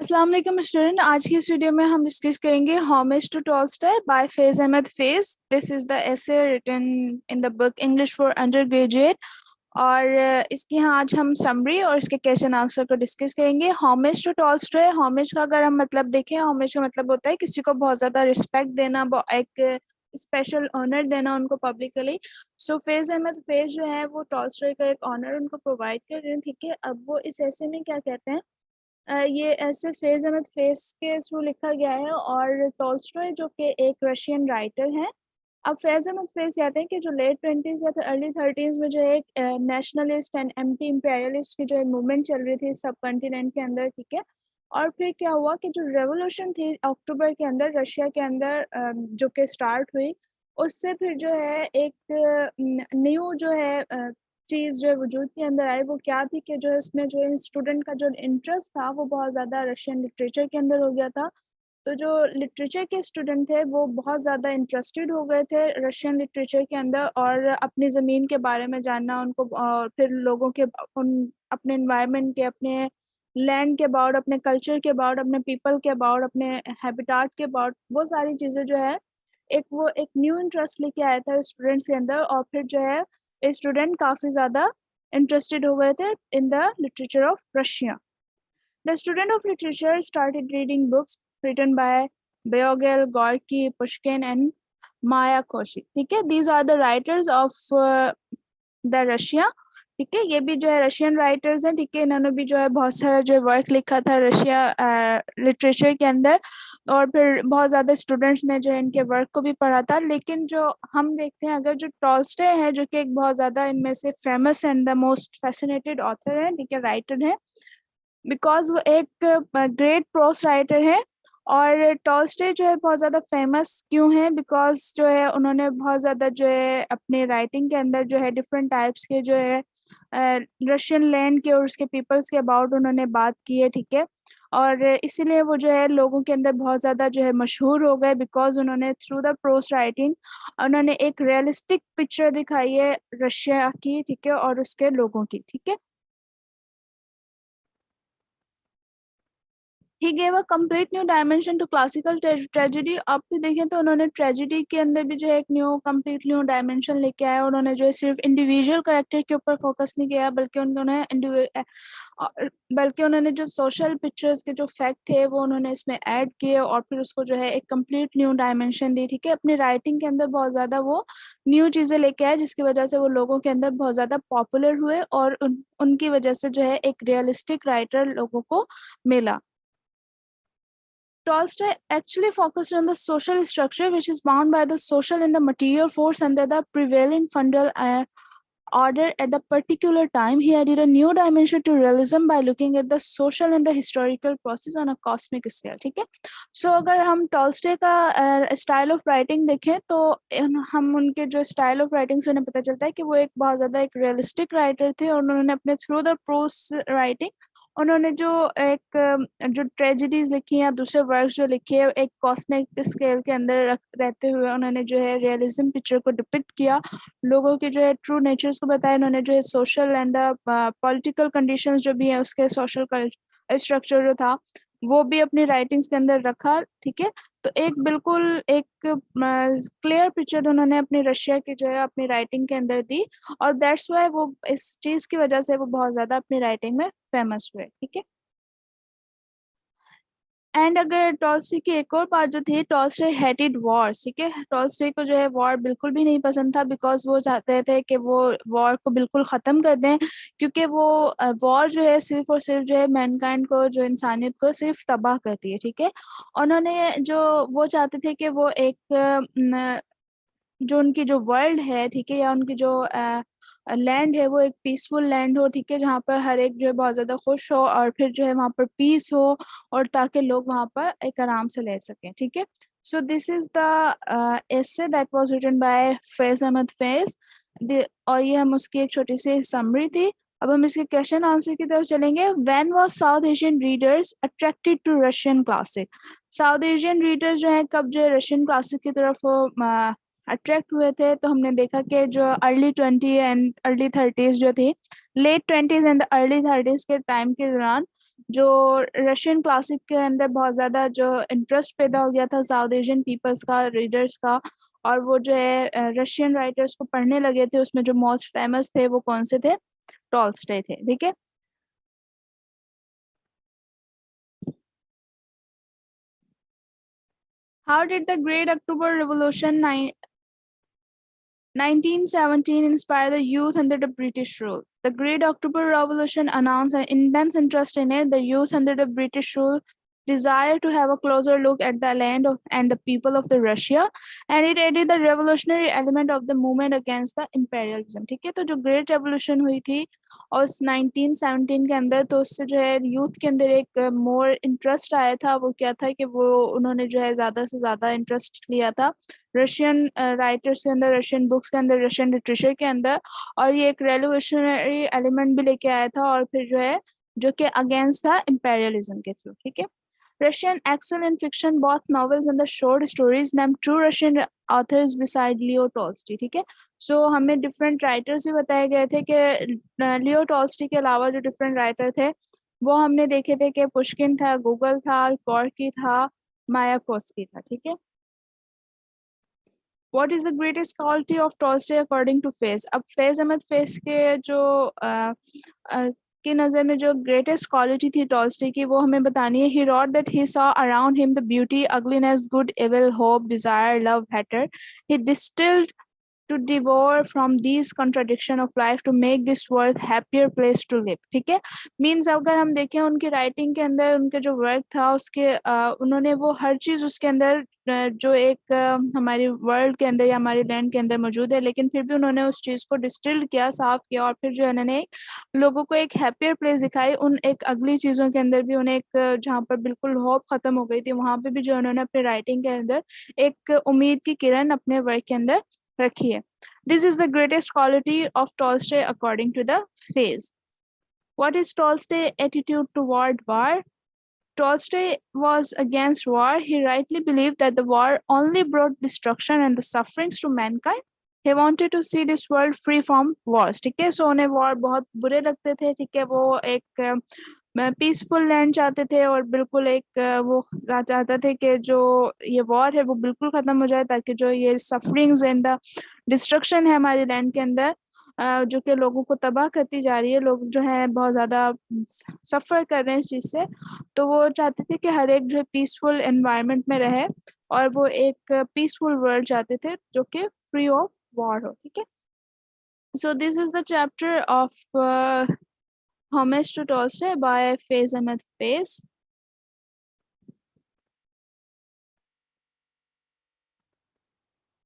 अस्सलाम वालेकुम स्टूडेंट। आज की इस वीडियो में हम डिस्कस करेंगे homage to Tolstoy by Faiz Ahmad Faiz. This is the essay written in the book English for undergraduate. और इसकी यहाँ आज हम समरी और इसके क्वेश्चन आंसर को डिस्कस करेंगे। होमेज टू टॉल्स्टॉय, होमेज का अगर हम मतलब देखें, होमेज का मतलब होता है किसी को बहुत ज़्यादा रिस्पेक्ट देना, एक स्पेशल ऑनर देना उनको पब्लिकली। सो फैज अहमद फैज जो है वो टॉल्स्टॉय का एक ऑनर उनको प्रोवाइड कर रहे हैं, ठीक है। अब वो इस ऐसे में क्या कहते हैं, ये ऐसे फैज अहमद फैज के थ्रू लिखा गया है। और टॉल्स्टॉय जो कि एक रशियन राइटर हैं। अब फैज अहमद फैज कहते हैं कि जो लेट 20s या अर्ली 30s में जो एक नेशनलिस्ट एंड एंटी इम्पेरियलिस्ट की जो एक मूवमेंट चल रही थी सब कॉन्टिनेंट के अंदर, ठीक है। और फिर क्या हुआ कि जो रेवोल्यूशन थी अक्टूबर के अंदर रशिया के अंदर जो कि स्टार्ट हुई, उससे फिर जो है एक न्यू जो है चीज़ जो है वजूद के अंदर आई। वो क्या थी कि जो है उसमें जो है स्टूडेंट का जो इंटरेस्ट था वो बहुत ज़्यादा रशियन लिटरेचर के अंदर हो गया था। तो जो लिटरेचर के स्टूडेंट थे वो बहुत ज़्यादा इंटरेस्टेड हो गए थे रशियन लिटरेचर के अंदर, और अपनी ज़मीन के बारे में जानना उनको, और फिर लोगों के उन अपने इन्वायरमेंट के, अपने लैंड के अबाउट, अपने कल्चर के अबाउट, अपने पीपल के अबाउट, अपने हैबिटाट के अबाउट, वो सारी चीज़ें जो है एक न्यू इंटरेस्ट लेके आया था स्टूडेंट्स के अंदर। और फिर जो है स्टूडेंट काफ़ी ज़्यादा इंटरेस्टेड हो गए थे in the literature of Russia. The student of literature started reading books written by Beogel, Gorky, Pushkin and Maya Koshi, ठीक है। These are the writers of the Russia, ठीक है। ये भी जो है रशियन राइटर्स हैं, ठीक है। इन्होंने भी जो है बहुत सारा जो वर्क लिखा था रशिया लिटरेचर के अंदर, और फिर बहुत ज़्यादा स्टूडेंट्स ने जो है इनके वर्क को भी पढ़ा था। लेकिन जो हम देखते हैं, अगर जो टॉल्स्टॉय है जो कि एक बहुत ज़्यादा इनमें से famous and the most fascinated author है, ठीक है, राइटर है, बिकॉज वो एक ग्रेट प्रोस राइटर है। और टॉल्स्टॉय जो है बहुत ज़्यादा फेमस क्यों है, बिकॉज जो है उन्होंने बहुत ज़्यादा जो है अपने राइटिंग के अंदर जो है डिफरेंट टाइप्स के जो है रशियन लैंड के और उसके पीपल्स के अबाउट उन्होंने बात की है, ठीक है। और इसीलिए वो जो है लोगों के अंदर बहुत ज़्यादा जो है मशहूर हो गए, बिकॉज उन्होंने थ्रू द प्रोस राइटिंग उन्होंने एक रियलिस्टिक पिक्चर दिखाई है रशिया की, ठीक है, और उसके लोगों की, ठीक है। He gave a complete new dimension to classical tragedy. अब भी देखें तो उन्होंने ट्रेजेडी के अंदर भी जो है एक कंप्लीट न्यू डायमेंशन लेके आया। उन्होंने जो है सिर्फ इंडिविजुअल कैरेक्टर के ऊपर फोकस नहीं किया, बल्कि उन्होंने जो सोशल पिक्चर्स के जो फैक्ट थे वो उन्होंने इसमें ऐड किए, और फिर उसको जो है एक कंप्लीट न्यू डायमेंशन दी, ठीक है। अपनी राइटिंग के अंदर बहुत ज़्यादा वो न्यू चीज़ें लेके आए, जिसकी वजह से वो लोगों के अंदर बहुत ज़्यादा पॉपुलर हुए, और उनकी वजह से जो है एक रियलिस्टिक राइटर लोगों को मिला। Tolstoy actually focused on the social structure, which is bound by the social and the material force under the prevailing fundal order at the particular time. He added a new dimension to realism by looking at the social and the historical process on a cosmic scale, ठीक है। सो अगर हम Tolstoy का style of writing देखें तो हम उनके जो स्टाइल ऑफ राइटिंग से उन्हें पता चलता है कि वो एक बहुत ज़्यादा एक रियलिस्टिक राइटर थे, और उन्होंने अपने थ्रू द प्रोस राइटिंग उन्होंने जो जो ट्रेजेडीज लिखी या दूसरे वर्क जो लिखे हैं एक कॉस्मिक स्केल के अंदर रहते हुए उन्होंने जो है रियलिज्म पिक्चर को डिपिक्ट किया, लोगों के जो है ट्रू नेचर्स को बताया। उन्होंने जो है social and the political conditions जो भी है उसके सोशल स्ट्रक्चर जो था वो भी अपनी राइटिंग्स के अंदर रखा, ठीक है। तो एक बिल्कुल एक क्लियर पिक्चर उन्होंने अपनी रशिया की जो है अपनी राइटिंग के अंदर दी, और दैट्स वाई वो इस चीज़ की वजह से वो बहुत ज़्यादा अपनी राइटिंग में फेमस हुए, ठीक है। एंड अगर टॉल्स्टॉय की एक और बात जो थी, टॉल्स्टॉय हेटेड वॉर, ठीक है। टॉल्स्टॉय को जो है वॉर बिल्कुल भी नहीं पसंद था, बिकॉज वो चाहते थे कि वो वॉर को बिल्कुल ख़त्म कर दें, क्योंकि वो वॉर जो है सिर्फ और सिर्फ जो है मैनकाइंड को, जो इंसानियत को सिर्फ तबाह करती है, ठीक है। उन्होंने जो वो चाहते थे कि वो एक जो उनकी जो वर्ल्ड है, ठीक है, या उनकी जो लैंड है वो एक पीसफुल लैंड हो, ठीक है, जहाँ पर हर एक जो है बहुत ज़्यादा खुश हो, और फिर जो है वहाँ पर पीस हो, और ताकि लोग वहाँ पर एक आराम से रह सकें, ठीक है। So this is the essay that was written by Faiz Ahmad Faiz. और ये हम उसकी एक छोटी सी समरी थी। अब हम इसके क्वेश्चन आंसर की तरफ चलेंगे। When was South Asian readers attracted to Russian classic. South Asian readers जो है कब जो है रशियन क्लासिक की तरफ अट्रैक्ट हुए थे, तो हमने देखा कि जो अर्ली 20 एंड अर्ली 30s जो थी, late 20s and early 30s के टाइम के दौरान जो रशियन क्लासिक के अंदर बहुत ज़्यादा जो इंटरेस्ट पैदा हो गया था साउथ एशियन पीपल्स का, रीडर्स का, और वो जो है रशियन राइटर्स को पढ़ने लगे थे। उसमें जो मोस्ट फेमस थे वो कौन से थे? टॉल्स्टॉय थे, ठीक है। How did the Great October Revolution 1917 inspired the youth under the British rule? The Great October Revolution announced an intense interest in it. The youth under the British rule desire to have a closer look at the land and the people of the Russia, and it added the revolutionary element of the movement against the imperialism. ठीक है, तो जो great revolution हुई थी और उस 1917 के अंदर, तो उससे जो है यूथ के अंदर एक मोर इंटरेस्ट आया था। वो क्या था कि वो उन्होंने जो है ज़्यादा से ज़्यादा इंटरेस्ट लिया था रशियन राइटर्स के अंदर, रशियन बुक्स के अंदर, रशियन लिटरेचर के अंदर, और ये एक रेवोल्यूशनरी एलिमेंट भी लेके आया था, और फिर जो है जो कि अगेंस्ट था इंपेरियलिज्म के थ्रू, ठीक है। Russian excel in fiction, both novels and the short stories. Name true Russian authors beside Leo Tolstoy, ठीक है। सो हमें डिफरेंट राइटर्स भी बताए गए थे कि लियो टॉल्स्टॉय के अलावा जो डिफरेंट राइटर थे वो हमने देखे थे कि पुष्किन था, गूगल था, कॉर्की था, मायाकोस्की था, ठीक है। What is the greatest quality of Tolstoy according to Faiz? अब फैज अहमद फैज के जो की नज़र में जो ग्रेटेस्ट क्वालिटी थी टॉल्स्टॉय की वो हमें बतानी है। He wrote that he saw around him the beauty, ugliness, good, evil, hope, desire, love, hatred. He distilled to devour from these contradiction of life to make this world happier place to live, ठीक है। Means अगर हम देखें उनकी writing के अंदर उनके जो वर्क था उसके उन्होंने वो हर चीज़ उसके अंदर जो एक हमारी वर्ल्ड के अंदर या हमारी लैंड के अंदर मौजूद है, लेकिन फिर भी उन्होंने उस चीज़ को डिस्टिल्ड किया, साफ किया, और फिर जो उन्होंने लोगों को एक हैप्पियर प्लेस दिखाई। उन एक अगली चीज़ों के अंदर भी उन्हें एक जहाँ पर बिल्कुल होप खत्म हो गई थी वहाँ पे भी जो उन्होंने अपने राइटिंग के अंदर एक उम्मीद की किरण अपने वर्क के अंदर रखी है। This is the greatest quality of Tolstoy according to the phase. What is Tolstoy's attitude toward war? Tolstoy was against war. He rightly believed that the war only brought destruction and the sufferings to mankind. He wanted to see this world free from wars, ठीक है। सो उन्हें war बहुत बुरे लगते थे, ठीक है। वो एक पीसफुल लैंड चाहते थे और बिल्कुल एक वो चाहते थे कि जो ये वॉर है वो बिल्कुल ख़त्म हो जाए, ताकि जो ये सफरिंग्स एंड द डिस्ट्रक्शन है हमारे लैंड के अंदर जो कि लोगों को तबाह करती जा रही है, लोग जो है बहुत ज़्यादा सफ़र कर रहे हैं इस चीज़ से, तो वो चाहते थे कि हर एक जो है पीसफुल एनवायरनमेंट में रहे और वो एक पीसफुल वर्ल्ड चाहते थे जो कि फ्री ऑफ वॉर हो, ठीक है। So this is the chapter of Homage to Tolstoy by Faiz Ahmed Faiz.